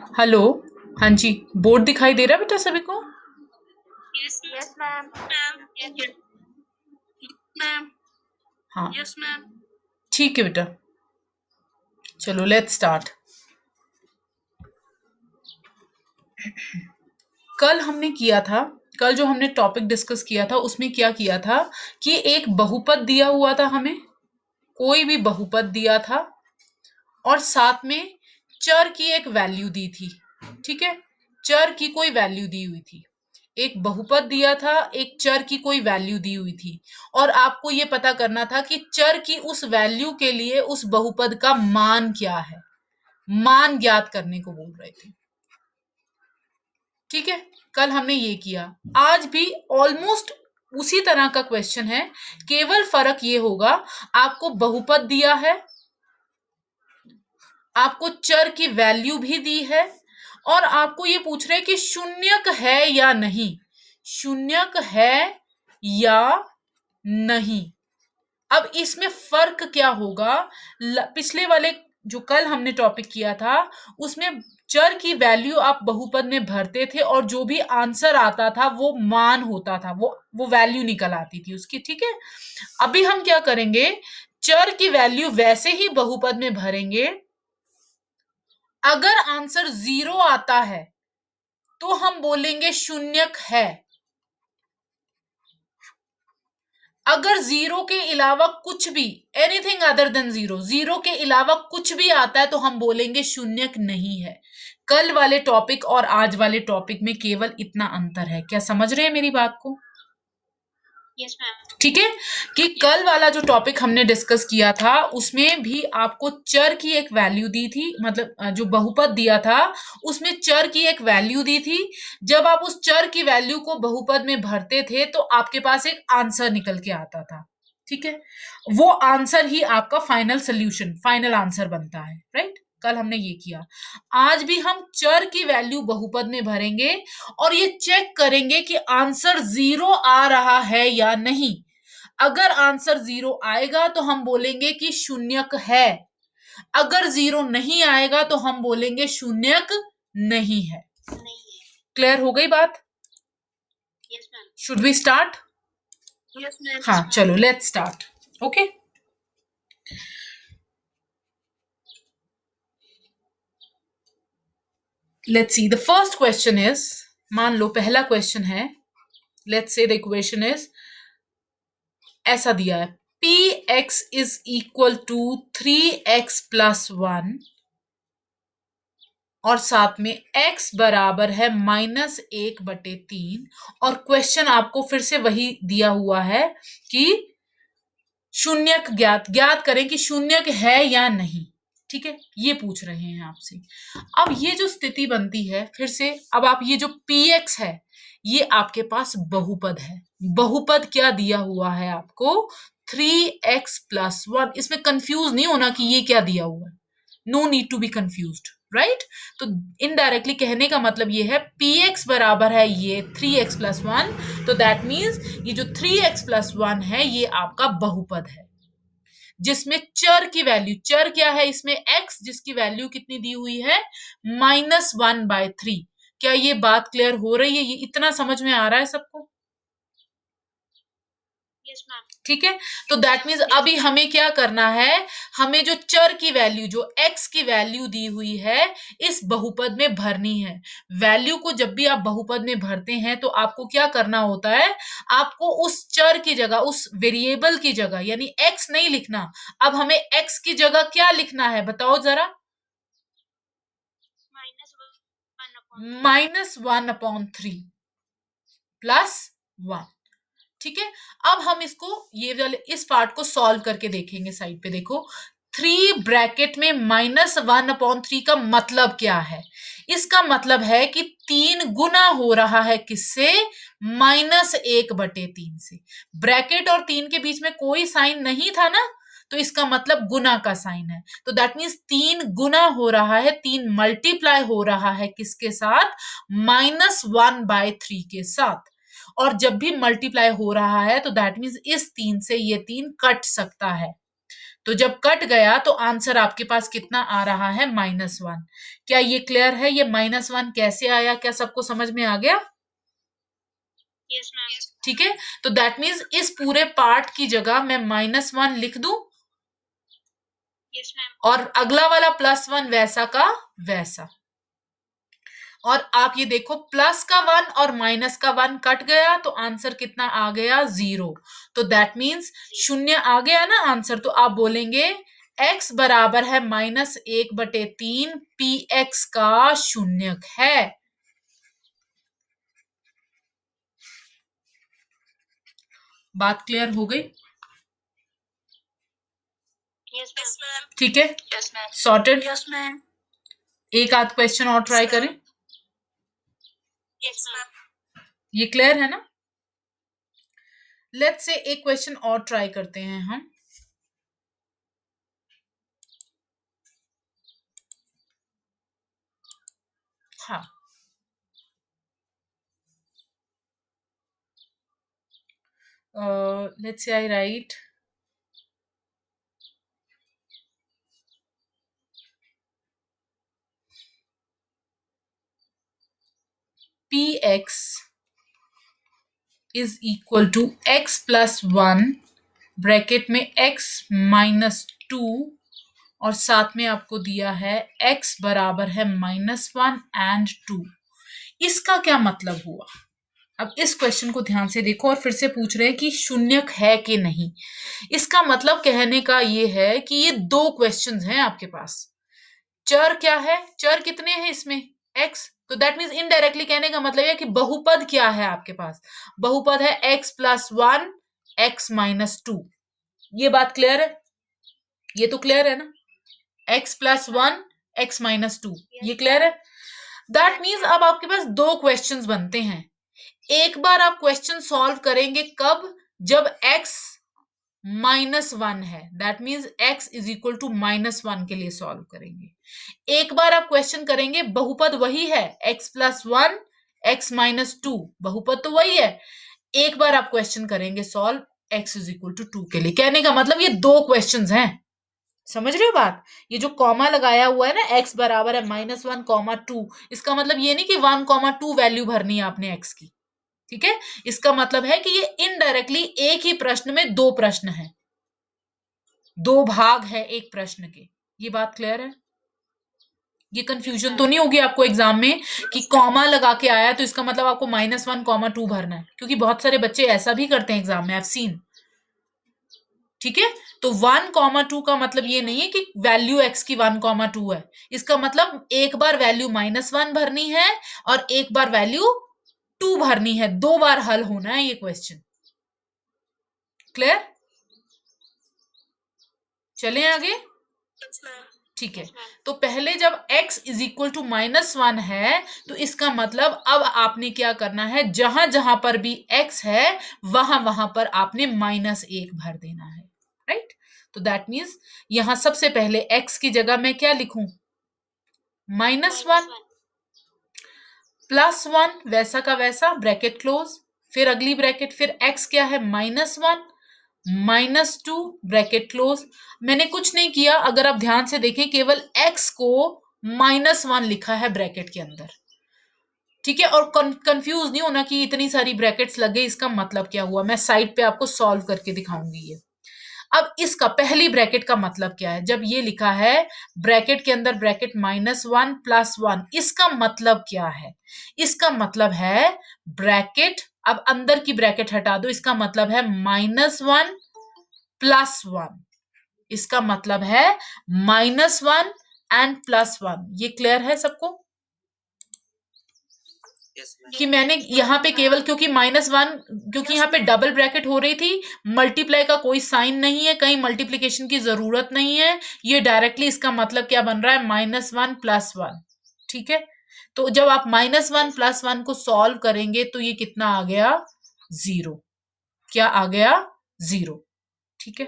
Hello. हाँ जी। Board दिखाई दे रहा है बेटा सभी को? Yes, ma'am. Yes, ma'am. हाँ Yes, ma'am. ठीक है बेटा, चलो लेट्स स्टार्ट। कल हमने किया था, कल जो हमने टॉपिक डिस्कस किया था उसमें क्या किया था कि एक बहुपद दिया हुआ था, हमें कोई भी बहुपद दिया था और साथ में चर की एक वैल्यू दी थी। ठीक है, चर की कोई वैल्यू दी हुई थी। एक बहुपद दिया था, एक चर की कोई वैल्यू दी हुई थी और आपको ये पता करना था कि चर की उस वैल्यू के लिए उस बहुपद का मान क्या है। मान ज्ञात करने को बोल रहे थे। ठीक है, कल हमने ये किया। आज भी ऑलमोस्ट उसी तरह का क्वेश्चन है, केवल फर्क ये होगा आपको बहुपद दिया है, आपको चर की वैल्यू भी दी है और आपको ये पूछ रहे हैं कि शून्यक है या नहीं, शून्यक है या नहीं। अब इसमें फर्क क्या होगा? पिछले वाले जो कल हमने टॉपिक किया था उसमें चर की वैल्यू आप बहुपद में भरते थे और जो भी आंसर आता था वो मान होता था, वो वैल्यू निकल आती थी उसकी। ठीक है, अभी हम क्या करेंगे, चर की वैल्यू वैसे ही बहुपद में भरेंगे। अगर आंसर 0 आता है तो हम बोलेंगे शून्यक है। अगर 0 के अलावा कुछ भी, एनीथिंग अदर देन 0, 0 के अलावा कुछ भी आता है तो हम बोलेंगे शून्यक नहीं है। कल वाले टॉपिक और आज वाले टॉपिक में केवल इतना अंतर है। क्या समझ रहे हैं मेरी बात को? Yes, ma'am. ठीक है, कि कल वाला जो टॉपिक हमने डिस्कस किया था उसमें भी आपको चर की एक वैल्यू दी थी, मतलब जो बहुपद दिया था उसमें चर की एक वैल्यू दी थी। जब आप उस चर की वैल्यू को बहुपद में भरते थे तो आपके पास एक आंसर निकल के आता था। ठीक है, वो आंसर ही आपका फाइनल सोल्यूशन, फाइनल आंसर बनता है। राइट, कल हमने ये किया। आज भी हम चर की वैल्यू बहुपद में भरेंगे और ये चेक करेंगे कि आंसर 0 आ रहा है या नहीं। अगर आंसर 0 आएगा तो हम बोलेंगे कि शून्यक है, अगर 0 नहीं आएगा तो हम बोलेंगे शून्यक नहीं है। क्लियर हो गई बात? Yes, ma'am. Should we start? Yes, ma'am. हाँ चलो let's start. Okay, let's see the first question is, मान लो पहला क्वेश्चन है, लेट्स से द इक्वेशन इज ऐसा दिया है, P X is equal to 3x plus 1 और साथ में x बराबर है -1/3 और क्वेश्चन आपको फिर से वही दिया हुआ है कि शून्यक ज्ञात करें कि शून्यक है या नहीं। ठीक है, ये पूछ रहे हैं आपसे। अब ये जो स्थिति बनती है, फिर से अब आप ये जो px है ये आपके पास बहुपद है। बहुपद क्या दिया हुआ है आपको? 3x plus 1। इसमें कंफ्यूज नहीं होना कि ये क्या दिया हुआ है, no need to be confused. Right, तो इनडायरेक्टली कहने का मतलब ये है px बराबर है ये 3x प्लस 1, तो दैट मीन्स ये जो 3x प्लस 1 है ये आपका बहुपद है जिसमें चर की वैल्यू, चर क्या है इसमें x, जिसकी वैल्यू कितनी दी हुई है -1/3। क्या ये बात क्लियर हो रही है? ये इतना समझ में आ रहा है सबको? Yes, ma'am. ठीक है, तो दैट मीन्स अभी हमें क्या करना है, हमें जो चर की वैल्यू, जो x की वैल्यू दी हुई है इस बहुपद में भरनी है। वैल्यू को जब भी आप बहुपद में भरते हैं तो आपको क्या करना होता है, आपको उस चर की जगह, उस वेरिएबल की जगह, यानी x नहीं लिखना, अब हमें x की जगह क्या लिखना है बताओ जरा? -1/3 प्लस 1। ठीक है, अब हम इसको ये वाले इस पार्ट को सॉल्व करके देखेंगे। साइड पे देखो, 3 ब्रैकेट में -1/3 का मतलब क्या है? इसका मतलब है कि 3 गुना हो रहा है किससे? -1/3 से। ब्रैकेट और 3 के बीच में कोई साइन नहीं था ना, तो इसका मतलब गुना का साइन है। तो दैट मीन्स 3 गुना हो रहा है, 3 मल्टीप्लाई हो रहा है किसके साथ? -1/3 के साथ। और जब भी मल्टीप्लाई हो रहा है तो दैट मीन्स इस 3 से ये 3 कट सकता है। तो जब कट गया तो आंसर आपके पास कितना आ रहा है, -1। क्या ये क्लियर है? ये -1 कैसे आया? क्या सबको समझ में आ गया? Yes ma'am. ठीक है, तो दैट मीन्स इस पूरे पार्ट की जगह मैं -1 लिख दूं यस मैम। और अगला वाला +1 वैसा का वैसा। और आप ये देखो, प्लस का 1 और माइनस का 1 कट गया तो आंसर कितना आ गया, 0। तो दैट मीन्स 0 आ गया ना आंसर। तो आप बोलेंगे x बराबर है -1/3, px का शून्यक है। बात क्लियर हो गई? Yes ma'am. ठीक है, yes ma'am. Sorted. Yes ma'am. एक आध क्वेश्चन और ट्राई करें। Yes ma'am. ये क्लियर है ना? लेट्स से एक क्वेश्चन और ट्राई करते हैं हम। हाँ, let's say I write px is equal to x plus 1 bracket में x -2 और साथ में आपको दिया है x बराबर है -1 एंड 2। इसका क्या मतलब हुआ? अब इस क्वेश्चन को ध्यान से देखो और फिर से पूछ रहे हैं कि शून्यक है कि नहीं। इसका मतलब कहने का ये है कि ये दो क्वेश्चंस हैं आपके पास। चर क्या है? चर कितने हैं इसमें? x। तो दैट मीन्स इनडायरेक्टली कहने का मतलब है कि बहुपद क्या है आपके पास? बहुपद है x + 1 x - 2। ये बात क्लियर है? ये तो क्लियर है ना? x + 1 x - 2, ये क्लियर है? दैट मीन्स अब आपके पास दो क्वेश्चंस बनते हैं। एक बार आप क्वेश्चन सॉल्व करेंगे कब? जब x -1 है, that means x is equal to -1 के लिए सॉल्व करेंगे। एक बार आप क्वेश्चन करेंगे, बहुपद वही है x + 1 x - 2, बहुपद तो वही है। एक बार आप क्वेश्चन करेंगे solve x is equal to 2 के लिए। कहने का मतलब ये दो क्वेश्चंस हैं। समझ रहे हो बात? ये जो कॉमा लगाया हुआ है ना, x बराबर है -1, 2, इसका मतलब ये नहीं कि 1, 2 वैल्यू भरनी है आपने x की। ठीक है, इसका मतलब है कि ये इनडायरेक्टली एक ही प्रश्न में दो प्रश्न है, दो भाग है एक प्रश्न के। ये बात क्लियर है? ये कंफ्यूजन तो नहीं होगी आपको एग्जाम में कि कॉमा लगा के आया तो इसका मतलब आपको -1, 2 भरना है, क्योंकि बहुत सारे बच्चे ऐसा भी करते हैं एग्जाम में, आई हैव सीन। ठीक है, तो 1, 2 का मतलब ये नहीं है कि वैल्यू x की 1, 2 है। इसका मतलब एक बार वैल्यू -1 भरनी है और एक बार वैल्यू 2 भरनी है। दो बार हल होना है ये क्वेश्चन। क्लियर? चलें आगे। ठीक है, तो पहले जब x इज इक्वल टू -1 है तो इसका मतलब अब आपने क्या करना है, जहां जहां पर भी x है वहां वहां पर आपने -1 भर देना है। राइट? तो दैट मीन्स यहां सबसे पहले x की जगह मैं क्या लिखूं? -1 +1 वैसा का वैसा, ब्रैकेट क्लोज, फिर अगली ब्रैकेट, फिर x क्या है? -1 -2 ब्रैकेट क्लोज। मैंने कुछ नहीं किया, अगर आप ध्यान से देखें केवल x को -1 लिखा है ब्रैकेट के अंदर। ठीक है, और कंफ्यूज नहीं होना कि इतनी सारी ब्रैकेट्स लगे, इसका मतलब क्या हुआ। मैं साइड पे आपको सॉल्व करके दिखाऊंगी ये। अब इसका पहली ब्रैकेट का मतलब क्या है? जब ये लिखा है ब्रैकेट के अंदर ब्रैकेट -1 +1, इसका मतलब क्या है? इसका मतलब है ब्रैकेट, अब अंदर की ब्रैकेट हटा दो, इसका मतलब है -1 +1। इसका मतलब है -1 एंड +1। ये क्लियर है सबको? कि मैंने यहाँ पे केवल क्योंकि -1, क्योंकि यहाँ पे डबल ब्रैकेट हो रही थी, मल्टीप्लाई का कोई साइन नहीं है, कहीं मल्टीप्लिकेशन की जरूरत नहीं है। ये डायरेक्टली इसका मतलब क्या बन रहा है? -1 +1। ठीक है, तो जब आप -1 +1 को सॉल्व करेंगे तो ये कितना आ गया? 0। क्या आ गया? 0। ठीक है,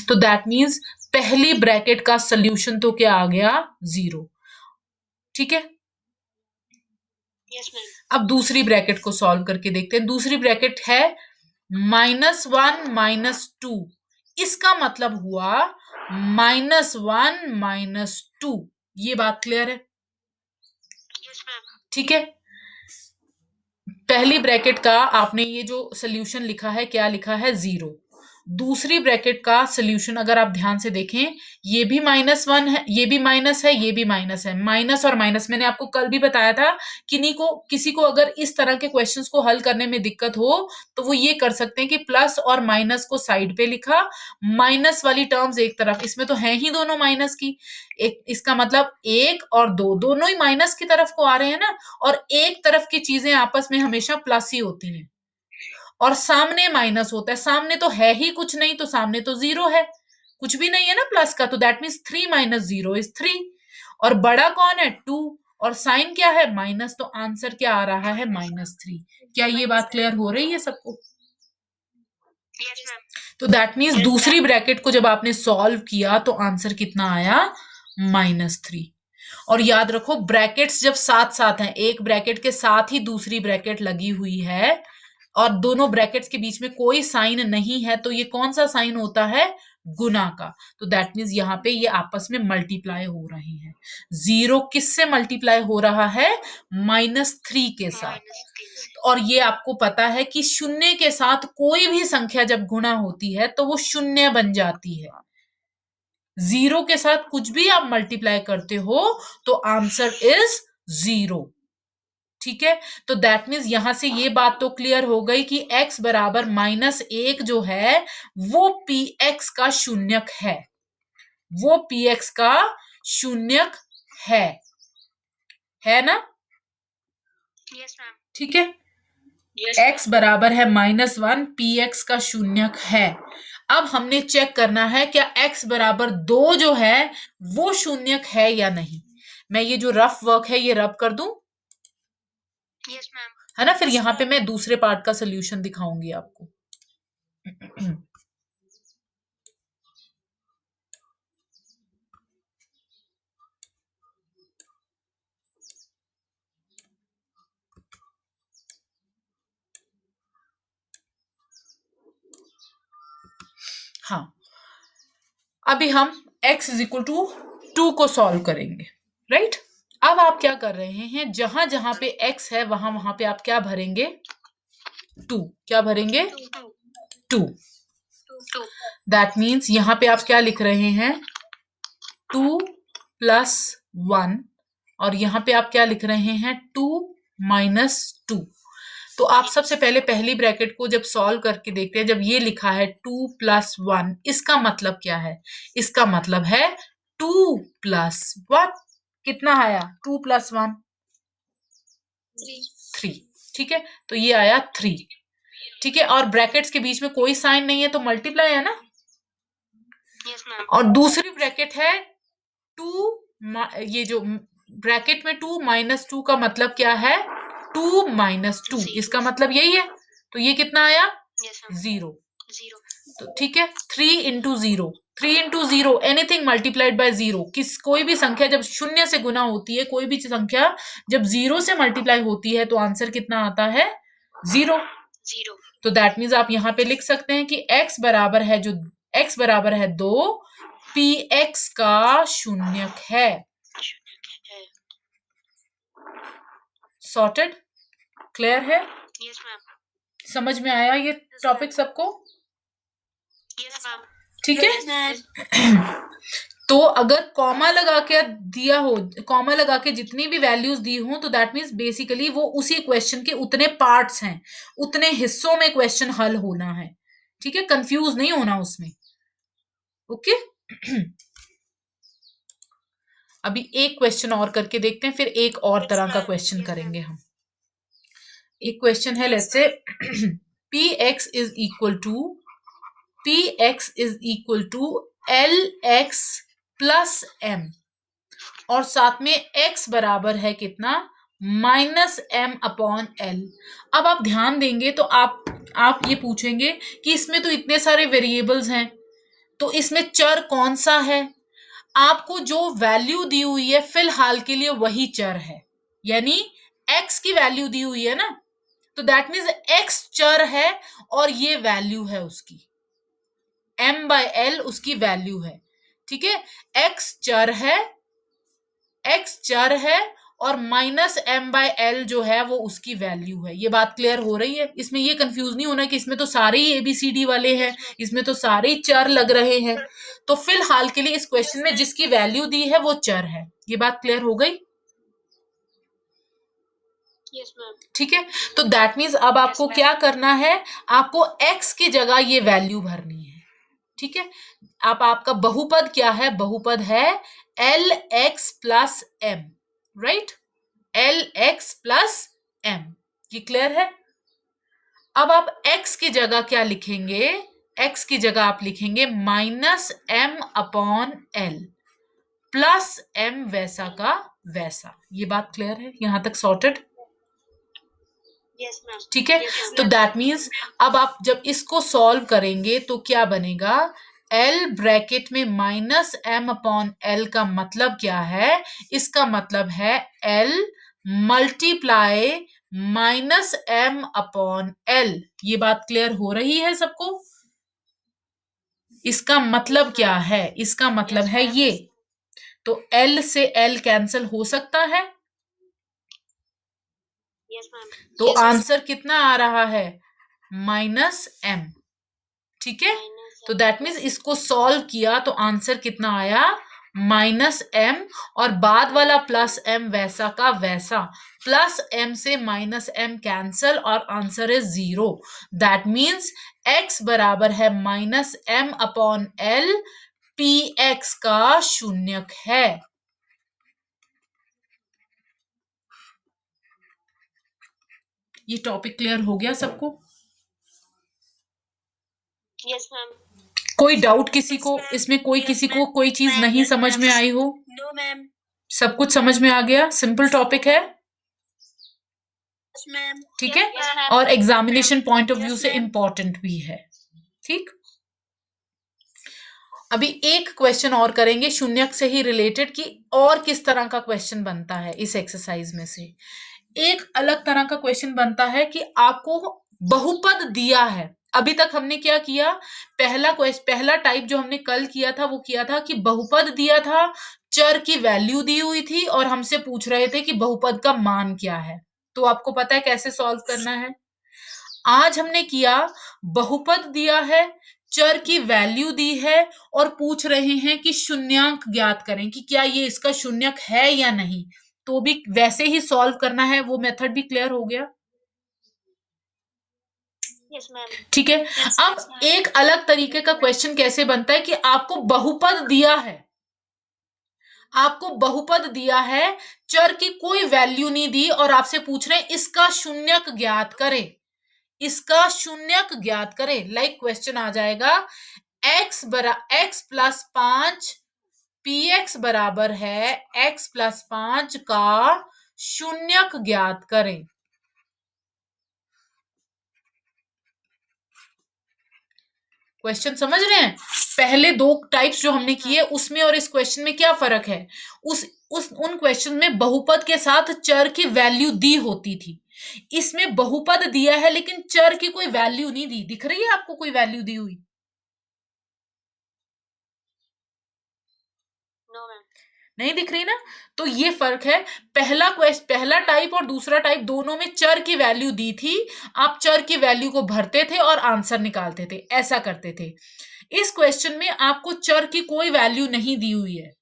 तो दैट मीन्स पहली ब्रैकेट का सोल्यूशन तो क्या आ गया? 0। ठीक है, यस मैम। अब दूसरी ब्रैकेट को सॉल्व करके देखते हैं। दूसरी ब्रैकेट है -1 -2। इसका मतलब हुआ -1 -2। ये बात क्लियर है? Yes ma'am. ठीक है, पहली ब्रैकेट का आपने ये जो सोल्यूशन लिखा है, क्या लिखा है? 0। दूसरी ब्रैकेट का सोल्यूशन अगर आप ध्यान से देखें, ये भी -1 है, ये भी माइनस है, ये भी माइनस है। माइनस और माइनस मैंने आपको कल भी बताया था, किसी को अगर इस तरह के क्वेश्चंस को हल करने में दिक्कत हो तो वो ये कर सकते हैं कि प्लस और माइनस को साइड पे लिखा, माइनस वाली टर्म्स एक तरफ, इसमें तो है ही दोनों माइनस की, एक इसका मतलब 1 और 2 दोनों ही माइनस की तरफ को आ रहे हैं ना, और एक तरफ की चीजें आपस में हमेशा प्लस ही होती हैं, और सामने माइनस होता है। सामने तो है ही कुछ नहीं, तो सामने तो 0 है, कुछ भी नहीं है ना प्लस का, तो दैट मीन्स 3 - 0 इज 3। और बड़ा कौन है? 2, और साइन क्या है? माइनस, तो आंसर क्या आ रहा है? -3। क्या ये बात क्लियर हो रही है सबको? Yes ma'am. तो दैट मीन्स दूसरी ब्रैकेट को जब आपने सॉल्व किया तो आंसर कितना आया? -3। और याद रखो, ब्रैकेट्स जब साथ साथ हैं, एक ब्रैकेट के साथ ही दूसरी ब्रैकेट लगी हुई है और दोनों ब्रैकेट्स के बीच में कोई साइन नहीं है, तो ये कौन सा साइन होता है? गुना का। तो दैट मीन्स यहाँ पे ये आपस में मल्टीप्लाई हो रहे हैं। 0 किससे मल्टीप्लाई हो रहा है? -3 के साथ। और ये आपको पता है कि शून्य के साथ कोई भी संख्या जब गुणा होती है तो वो शून्य बन जाती है। 0 के साथ कुछ भी आप मल्टीप्लाई करते हो तो आंसर इज 0। ठीक है, तो दैट मीन्स यहां से ये बात तो क्लियर हो गई कि x बराबर -1 जो है वो px का शून्यक है, वो px का शून्यक है ना? Yes ma'am. ठीक है, यस x बराबर है -1, px का शून्यक है। अब हमने चेक करना है क्या x बराबर 2 जो है वो शून्यक है या नहीं। मैं ये जो रफ वर्क है ये रब कर दूं, यस मैम। है ना? फिर यहाँ पे मैं दूसरे पार्ट का सोल्यूशन दिखाऊंगी आपको। हाँ, अभी हम x इज इक्वल टू 2 को सॉल्व करेंगे, राइट? अब आप क्या कर रहे हैं, जहां जहां पे x है वहां वहां पे आप क्या भरेंगे? 2। क्या भरेंगे? 2। दैट मीन्स यहां पे आप क्या लिख रहे हैं? 2 + 1, और यहां पे आप क्या लिख रहे हैं? 2 - 2। तो आप सबसे पहले पहली ब्रैकेट को जब सॉल्व करके देखते हैं, जब ये लिखा है 2 + 1, इसका मतलब क्या है? इसका मतलब है 2 + 1। कितना आया? 2 + 1 3। ठीक है, तो ये आया 3। ठीक है, और ब्रैकेट्स के बीच में कोई साइन नहीं है तो मल्टीप्लाई है ना। Yes ma'am. और दूसरी ब्रैकेट है 2, ये जो ब्रैकेट में 2 - 2 का मतलब क्या है? 2 - 2, इसका मतलब यही है। तो ये कितना आया? 0। तो ठीक है, 3 × 0, 3 × 0 एनीथिंग मल्टीप्लाइड बाय 0। कोई भी संख्या जब शून्य से गुना होती है, कोई भी संख्या जब 0 से मल्टीप्लाई होती है तो आंसर कितना आता है? 0। तो दैट मीन्स आप यहां पे लिख सकते हैं कि x बराबर है 2, px का शून्यक है। सॉर्टेड? क्लियर है? Yes ma'am. समझ में आया ये टॉपिक सबको? Yes ma'am. ठीक है। तो अगर कॉमा लगा के दिया हो, कॉमा लगा के जितनी भी वैल्यूज दी हो, तो दैट मीन्स बेसिकली वो उसी क्वेश्चन के उतने पार्ट्स हैं, उतने हिस्सों में क्वेश्चन हल होना है। ठीक है, कंफ्यूज नहीं होना उसमें। ओके। अभी एक क्वेश्चन और करके देखते हैं, फिर एक और तरह का क्वेश्चन करेंगे हम। एक क्वेश्चन है, let's say px is equal to lx plus m, और साथ में x बराबर है कितना? -m/l। अब आप ध्यान देंगे तो आप ये पूछेंगे कि इसमें तो इतने सारे वेरिएबल्स हैं, तो इसमें चर कौन सा है? आपको जो वैल्यू दी हुई है फिलहाल के लिए वही चर है, यानी x की वैल्यू दी हुई है ना, तो दैट मीन्स x चर है और ये वैल्यू है उसकी, m/l उसकी वैल्यू है। ठीक है, x चर है और माइनस एम बाय एल जो है वो उसकी वैल्यू है। ये बात क्लियर हो रही है? इसमें ये कंफ्यूज नहीं होना कि इसमें तो सारे ही एबीसीडी वाले हैं, इसमें तो सारे ही चर लग रहे हैं। तो फिलहाल के लिए इस क्वेश्चन में जिसकी वैल्यू दी है वो चर है। ये बात क्लियर हो गई? Yes ma'am. ठीक है, तो दैट मीन्स अब आपको क्या करना है, आपको x की जगह ये वैल्यू भरनी है। ठीक है, अब आपका बहुपद क्या है? बहुपद है L X plus M, right, L X plus M. ये क्लियर है? अब आप x की जगह क्या लिखेंगे? x की जगह आप लिखेंगे minus M upon L plus M वैसा का वैसा। ये बात क्लियर है? यहां तक सॉर्टेड? Yes ma'am. ठीक है, तो दैट मीन्स अब आप जब इसको सॉल्व करेंगे तो क्या बनेगा? L ब्रैकेट में माइनस एम अपॉन एल का मतलब क्या है? इसका मतलब है L multiply minus M upon L. ये बात क्लियर हो रही है सबको? इसका मतलब क्या है? इसका मतलब है ये, तो L से L कैंसिल हो सकता है, यस मैम। तो आंसर कितना आ रहा है? Minus M. ठीक है, तो दैट मीन्स इसको सॉल्व किया तो आंसर कितना आया? माइनस एम, और बाद वाला प्लस एम वैसा का वैसा, प्लस एम से माइनस एम कैंसल और answer is 0। That means x बराबर है minus M upon L, P X का शून्यक है। ये टॉपिक क्लियर हो गया सबको? Yes ma'am. कोई डाउट किसी को इसमें? कोई किसी को कोई चीज नहीं समझ में आई हो? No ma'am. सब कुछ समझ में आ गया? सिंपल टॉपिक है, यस मैम। ठीक है, और एग्जामिनेशन पॉइंट ऑफ व्यू से इंपॉर्टेंट भी है। ठीक, अभी एक क्वेश्चन और करेंगे शून्यक से ही रिलेटेड कि और किस तरह का क्वेश्चन बनता है इस एक्सरसाइज में से। एक अलग तरह का क्वेश्चन बनता है कि आपको बहुपद दिया है। अभी तक हमने क्या किया? पहला टाइप जो हमने कल किया था वो किया था कि बहुपद दिया था, चर की वैल्यू दी हुई थी और हमसे पूछ रहे थे कि बहुपद का मान क्या है। तो आपको पता है कैसे सॉल्व करना है। आज हमने किया बहुपद दिया है, चर की वैल्यू दी है और पूछ रहे हैं कि शून्यांक ज्ञात करें कि क्या ये इसका शून्यक है या नहीं। तो भी वैसे ही सॉल्व करना है, वो मेथड भी क्लियर हो गया? Yes ma'am. ठीक है, अब एक अलग तरीके का क्वेश्चन कैसे बनता है कि आपको बहुपद दिया है, आपको बहुपद दिया है, चर की कोई वैल्यू नहीं दी और आपसे पूछ रहे हैं इसका शून्यक ज्ञात करें, इसका शून्यक ज्ञात करें। लाइक क्वेश्चन आ जाएगा x प्लस 5 पी एक्स बराबर है x प्लस 5 का शून्यक ज्ञात करें। क्वेश्चन समझ रहे हैं? पहले दो टाइप्स जो हमने किए उसमें और इस क्वेश्चन में क्या फर्क है? उन क्वेश्चन में बहुपद के साथ चर की वैल्यू दी होती थी, इसमें बहुपद दिया है लेकिन चर की कोई वैल्यू नहीं दी। दिख रही है आपको कोई वैल्यू दी हुई? No ma'am. नहीं दिख रही ना? तो ये फर्क है। पहला टाइप और दूसरा टाइप दोनों में चर की वैल्यू दी थी, आप चर की वैल्यू को भरते थे और आंसर निकालते थे, ऐसा करते थे। इस क्वेश्चन में आपको चर की कोई वैल्यू नहीं दी हुई है,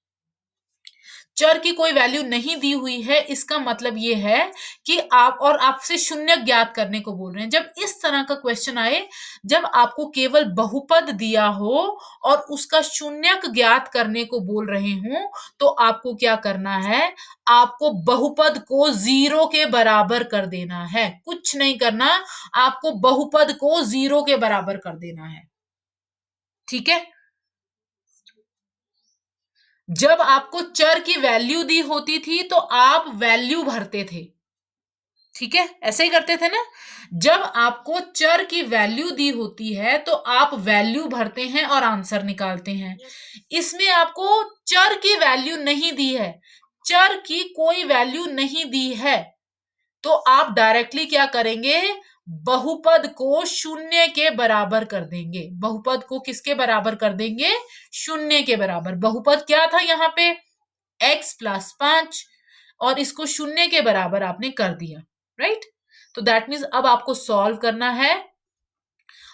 चर की कोई वैल्यू नहीं दी हुई है। इसका मतलब ये है कि आपसे शून्य ज्ञात करने को बोल रहे हैं। जब इस तरह का क्वेश्चन आए, जब आपको केवल बहुपद दिया हो और उसका शून्यक ज्ञात करने को बोल रहे हो, तो आपको क्या करना है? आपको बहुपद को 0 के बराबर कर देना है, कुछ नहीं करना, आपको बहुपद को 0 के बराबर कर देना है। ठीक है, जब आपको चर की वैल्यू दी होती थी तो आप वैल्यू भरते थे, ठीक है, ऐसे ही करते थे ना। जब आपको चर की वैल्यू दी होती है तो आप वैल्यू भरते हैं और आंसर निकालते हैं। इसमें आपको चर की वैल्यू नहीं दी है, चर की कोई वैल्यू नहीं दी है, तो आप डायरेक्टली क्या करेंगे? बहुपद को शून्य के बराबर कर देंगे। बहुपद को किसके बराबर कर देंगे? शून्य के बराबर। बहुपद क्या था यहाँ पे? x प्लस 5, और इसको शून्य के बराबर आपने कर दिया, राइट? तो दैट मीन्स अब आपको सॉल्व करना है।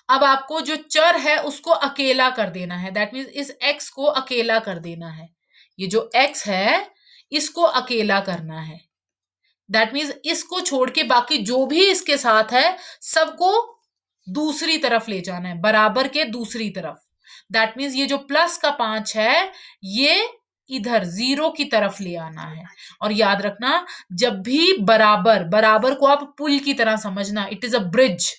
अब आपको जो चर है उसको अकेला कर देना है। दैट मीन्स इस x को अकेला कर देना है। ये जो x है इसको अकेला करना है। दैट मीन्स इसको छोड़ के बाकी जो भी इसके साथ है सबको दूसरी तरफ ले जाना है, बराबर के दूसरी तरफ। दैट मीन्स ये जो प्लस का 5 है ये इधर 0 की तरफ ले आना है। और याद रखना, जब भी बराबर, बराबर को आप पुल की तरह समझना, इट इज अ ब्रिज,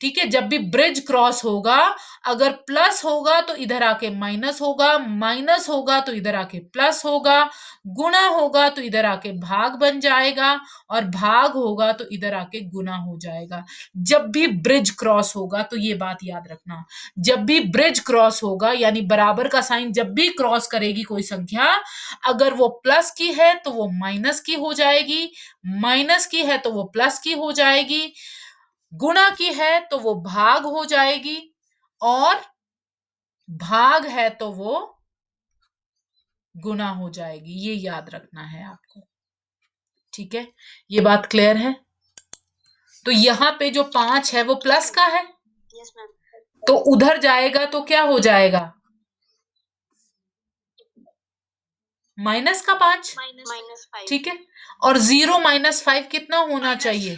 ठीक है? जब भी ब्रिज क्रॉस होगा, अगर प्लस होगा तो इधर आके माइनस होगा, माइनस होगा तो इधर आके प्लस होगा, गुणा होगा तो इधर आके भाग बन जाएगा, और भाग होगा तो इधर आके गुणा हो जाएगा। जब भी ब्रिज क्रॉस होगा, तो ये बात याद रखना, जब भी ब्रिज क्रॉस होगा यानी बराबर का साइन जब भी क्रॉस करेगी कोई संख्या, अगर वो प्लस की है तो वो माइनस की हो जाएगी, माइनस की है तो वो प्लस की हो जाएगी, गुणा की है तो वो भाग हो जाएगी, और भाग है तो वो गुणा हो जाएगी। ये याद रखना है आपको, ठीक है? ये बात क्लियर है? तो यहां पे जो 5 है वो प्लस का है, यस मैम। तो उधर जाएगा तो क्या हो जाएगा? माइनस का 5, -5। ठीक है? और 0 - 5 कितना होना चाहिए?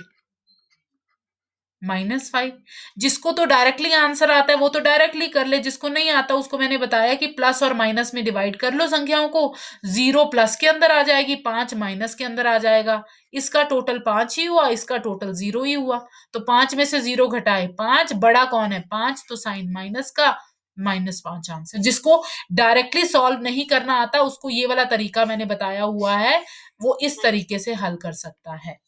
-5। जिसको तो डायरेक्टली आंसर आता है वो तो डायरेक्टली कर ले, जिसको नहीं आता उसको मैंने बताया कि प्लस और माइनस में डिवाइड कर लो संख्याओं को। 0 प्लस के अंदर आ जाएगी, 5 माइनस के अंदर आ जाएगा। इसका टोटल 5 ही हुआ, इसका टोटल 0 ही हुआ। तो 5 में से 0 घटाए 5, बड़ा कौन है? 5, तो साइन माइनस का, -5 आंसर। जिसको डायरेक्टली सॉल्व नहीं करना आता उसको ये वाला तरीका मैंने बताया हुआ है, वो इस तरीके से हल कर सकता है।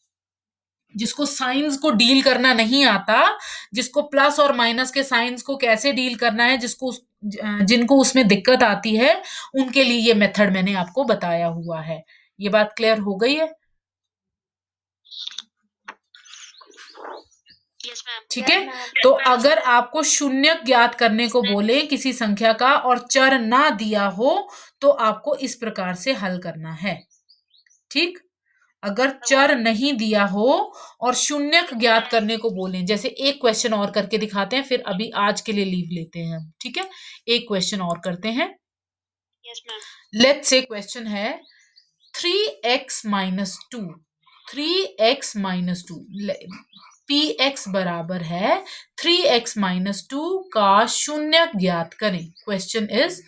जिसको साइंस को डील करना नहीं आता, जिसको प्लस और माइनस के साइंस को कैसे डील करना है, जिनको उसमें दिक्कत आती है, उनके लिए ये मेथड मैंने आपको बताया हुआ है। ये बात क्लियर हो गई है? Yes ma'am. ठीक है? तो अगर आपको शून्य ज्ञात करने को बोले किसी संख्या का और चर ना दिया हो, तो आपको इस प्रकार से हल करना है, ठीक? अगर चर नहीं दिया हो और शून्यक ज्ञात करने को बोले, जैसे एक क्वेश्चन और करके दिखाते हैं, फिर अभी आज के लिए लीव लेते हैं हम, ठीक है? एक क्वेश्चन और करते हैं। Yes ma'am. Let's say question है 3x - 2, 3x - 2, px बराबर है 3x - 2 का शून्यक ज्ञात करें। क्वेश्चन इज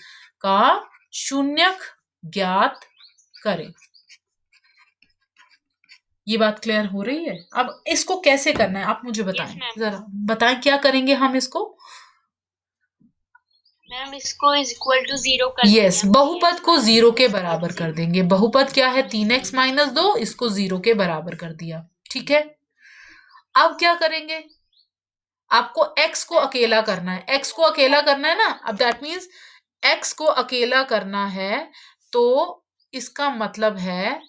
का शून्यक ज्ञात करें। ये बात क्लियर हो रही है? अब इसको कैसे करना है आप मुझे बताएं। Yes, जरा बताएं क्या करेंगे हम इसको। मैम इसको इज इक्वल टू 0 कर यस, देंगे। बहुपद को 0 के बराबर कर देंगे। बहुपद क्या है? 3x - 2, इसको 0 के बराबर कर दिया, ठीक है? अब क्या करेंगे? आपको x को अकेला करना है। x को अकेला करना है ना, अब दैट मीन्स x को अकेला करना है, तो इसका मतलब है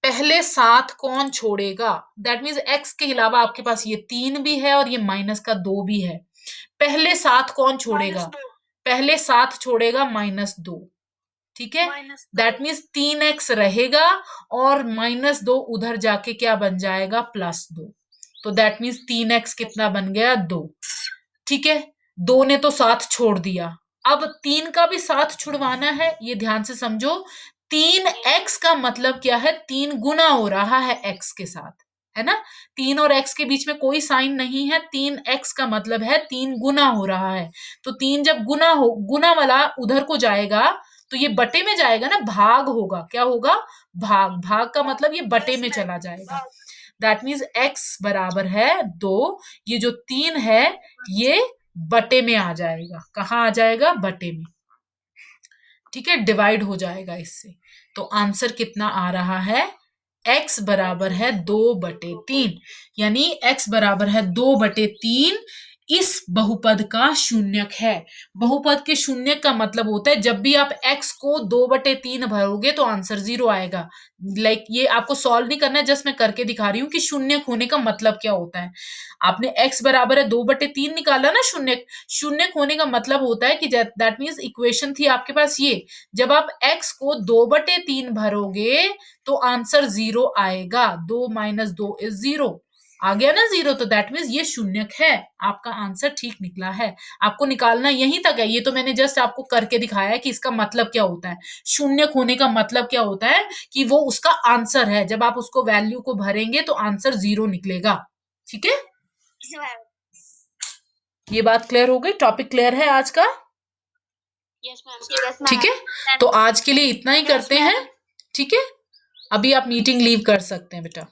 पहले 7 कौन छोड़ेगा? दैट मीन्स x के अलावा आपके पास ये 3 भी है और ये -2 भी है। पहले 7 कौन छोड़ेगा? पहले 7 छोड़ेगा -2, ठीक है? दैट मीन्स 3x रहेगा और -2 उधर जाके क्या बन जाएगा? +2। तो दैट मीन्स 3x कितना बन गया? 2, ठीक है? 2 ने तो 7 छोड़ दिया, अब 3 का भी 7 छुड़वाना है। ये ध्यान से समझो, 3x का मतलब क्या है? 3 गुना हो रहा है x के साथ, है ना? 3 और x के बीच में कोई साइन नहीं है। 3x का मतलब है 3 गुना हो रहा है। तो 3 जब गुना वाला उधर को जाएगा तो ये बटे में जाएगा ना, भाग होगा। क्या होगा? भाग। भाग का मतलब ये बटे में चला जाएगा। दैट मीन्स x बराबर है 2, ये जो 3 है ये बटे में आ जाएगा। कहाँ आ जाएगा? बटे में, ठीक है? डिवाइड हो जाएगा इससे। तो आंसर कितना आ रहा है? x बराबर है 2/3, यानी x बराबर है 2/3। इस बहुपद का शून्यक है। बहुपद के शून्यक का मतलब होता है जब भी आप x को 2/3 भरोगे तो आंसर 0 आएगा। ये आपको सॉल्व नहीं करना है, जस्ट मैं करके दिखा रही हूँ कि शून्यक होने का मतलब क्या होता है। आपने x बराबर है 2/3 निकाला ना शून्यक। शून्यक होने का मतलब होता है कि दैट मीन्स इक्वेशन थी आपके पास ये, जब आप x को 2/3 भरोगे तो आंसर 0 आएगा। 2 - 2 = 0 आ गया ना 0, तो दैट मीन्स ये शून्यक है। आपका आंसर ठीक निकला है। आपको निकालना यहीं तक है, ये तो मैंने जस्ट आपको करके दिखाया है कि इसका मतलब क्या होता है। शून्यक होने का मतलब क्या होता है कि वो उसका आंसर है, जब आप उसको वैल्यू को भरेंगे तो आंसर 0 निकलेगा। ठीक है, ये बात क्लियर हो गई, टॉपिक क्लियर है आज का। Yes ma'am. ठीक है, तो आज के लिए इतना ही करते हैं। ठीक है, अभी आप मीटिंग लीव कर सकते हैं बेटा।